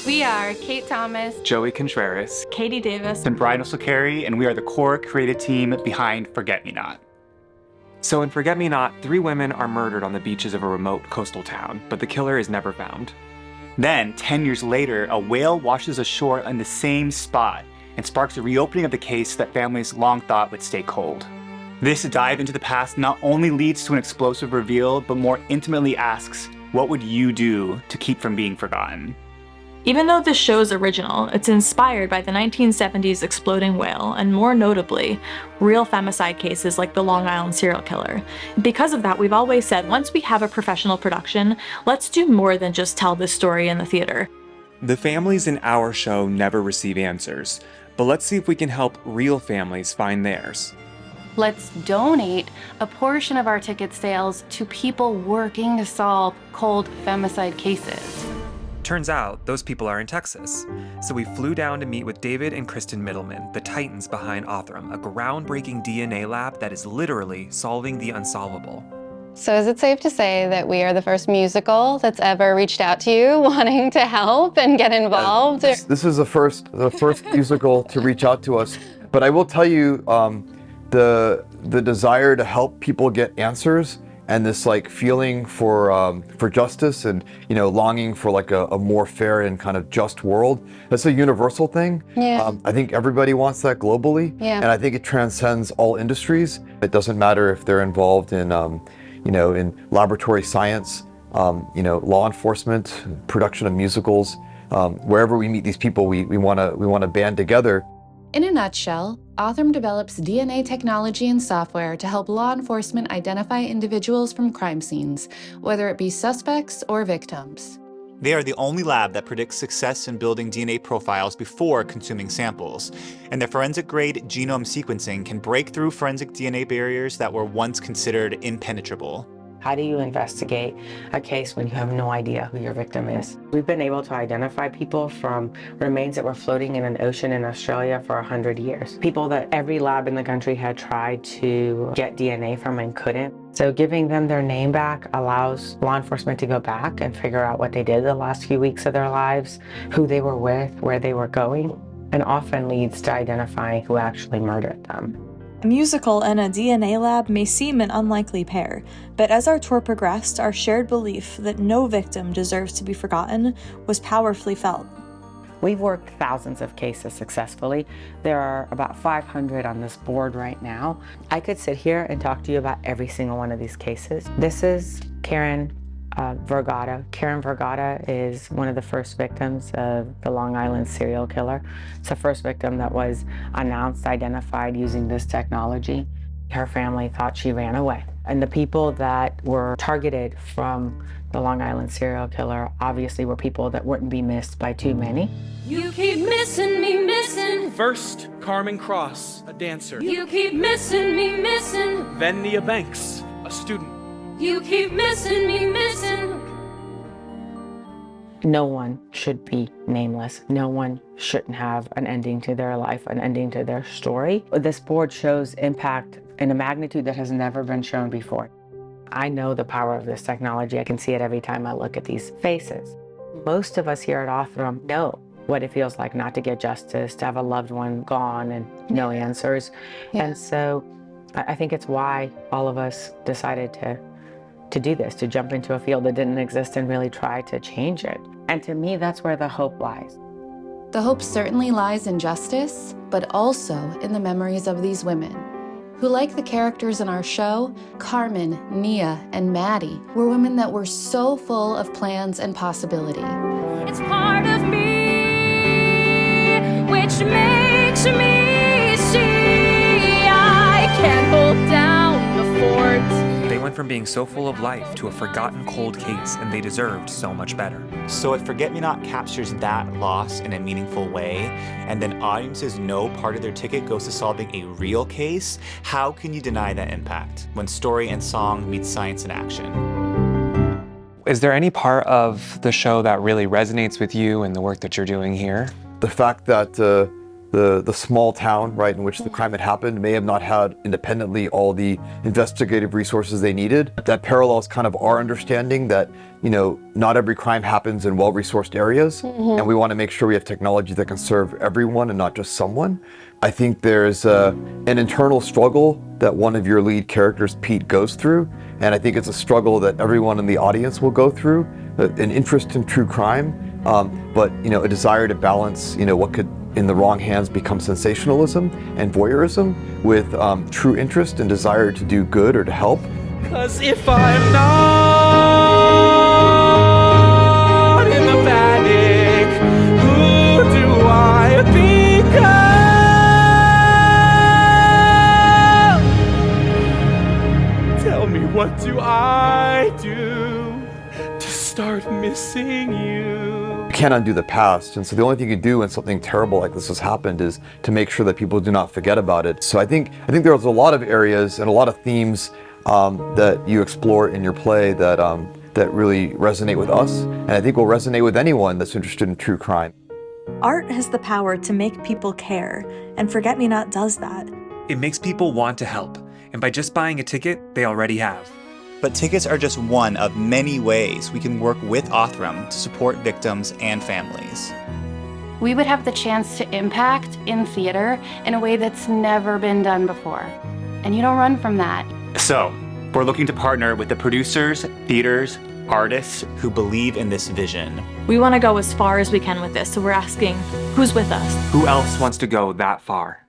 We are Kate Thomas, Joey Contreras, Katie Davis, and Brian O'Sulcary, and we are the core creative team behind Forget Me Not. So in Forget Me Not, 3 women are murdered on the beaches of a remote coastal town, but the killer is never found. Then, 10 years later, a whale washes ashore on the same spot and sparks a reopening of the case that families long thought would stay cold. This dive into the past not only leads to an explosive reveal, but more intimately asks, what would you do to keep from being forgotten? Even though this show's original, it's inspired by the 1970s exploding whale, and more notably, real femicide cases like the Long Island serial killer. Because of that, we've always said, once we have a professional production, let's do more than just tell this story in the theater. The families in our show never receive answers, but let's see if we can help real families find theirs. Let's donate a portion of our ticket sales to people working to solve cold femicide cases. Turns out, those people are in Texas. So we flew down to meet with David and Kristen Middleman, the titans behind Othram, a groundbreaking DNA lab that is literally solving the unsolvable. So is it safe to say that we are the first musical that's ever reached out to you wanting to help and get involved? This is the first musical to reach out to us. But I will tell you, the desire to help people get answers and this like feeling for justice and longing for like a more fair and kind of just world. That's a universal thing. Yeah. I think everybody wants that globally. Yeah. And I think it transcends all industries. It doesn't matter if they're involved in in laboratory science, law enforcement, production of musicals. Wherever we meet these people, we want to band together. In a nutshell, Othram develops DNA technology and software to help law enforcement identify individuals from crime scenes, whether it be suspects or victims. They are the only lab that predicts success in building DNA profiles before consuming samples, and their forensic-grade genome sequencing can break through forensic DNA barriers that were once considered impenetrable. How do you investigate a case when you have no idea who your victim is? We've been able to identify people from remains that were floating in an ocean in Australia for 100 years. People that every lab in the country had tried to get DNA from and couldn't. So giving them their name back allows law enforcement to go back and figure out what they did the last few weeks of their lives, who they were with, where they were going, and often leads to identifying who actually murdered them. A musical and a DNA lab may seem an unlikely pair, but as our tour progressed, our shared belief that no victim deserves to be forgotten was powerfully felt. We've worked thousands of cases successfully. There are about 500 on this board right now. I could sit here and talk to you about every single one of these cases. This is Karen Vergata. Karen Vergata is one of the first victims of the Long Island serial killer. It's the first victim that was announced, identified using this technology. Her family thought she ran away. And the people that were targeted from the Long Island serial killer obviously were people that wouldn't be missed by too many. You keep missing me, missing. First, Carmen Cross, a dancer. You keep missing me, missing. Then Nia Banks, a student. You keep missing me, missing. No one should be nameless. No one shouldn't have an ending to their life, an ending to their story. This board shows impact in a magnitude that has never been shown before. I know the power of this technology. I can see it every time I look at these faces. Most of us here at Othram know what it feels like not to get justice, to have a loved one gone and no answers. Yeah. And so I think it's why all of us decided to do this, to jump into a field that didn't exist and really try to change it. And to me, that's where the hope lies. The hope certainly lies in justice, but also in the memories of these women, who, like the characters in our show, Carmen, Nia, and Maddie, were women that were so full of plans and possibility. It's part of me, which makes me see I can't hold down the fort. They went from being so full of life to a forgotten cold case, and they deserved so much better. So if Forget Me Not captures that loss in a meaningful way, and then audiences know part of their ticket goes to solving a real case, how can you deny that impact when story and song meet science and action? Is there any part of the show that really resonates with you and the work that you're doing here? The fact that the small town, right, in which the crime had happened may have not had independently all the investigative resources they needed. That parallels kind of our understanding that, you know, not every crime happens in well-resourced areas, and we want to make sure we have technology that can serve everyone and not just someone. I think there's an internal struggle that one of your lead characters, Pete, goes through, and I think it's a struggle that everyone in the audience will go through, an interest in true crime, but, you know, a desire to balance, you know, what could in the wrong hands become sensationalism and voyeurism with true interest and desire to do good or to help. 'Cause if I'm not in the panic, who do I become? Tell me, what do I do to start missing you? You can't undo the past, and so the only thing you do when something terrible like this has happened is to make sure that people do not forget about it. So I think there's a lot of areas and a lot of themes that you explore in your play that that really resonate with us, and I think will resonate with anyone that's interested in true crime. Art has the power to make people care, and Forget Me Not does that. It makes people want to help, and by just buying a ticket, they already have. But tickets are just one of many ways we can work with Othram to support victims and families. We would have the chance to impact in theater in a way that's never been done before. And you don't run from that. So, we're looking to partner with the producers, theaters, artists who believe in this vision. We want to go as far as we can with this, so we're asking, who's with us? Who else wants to go that far?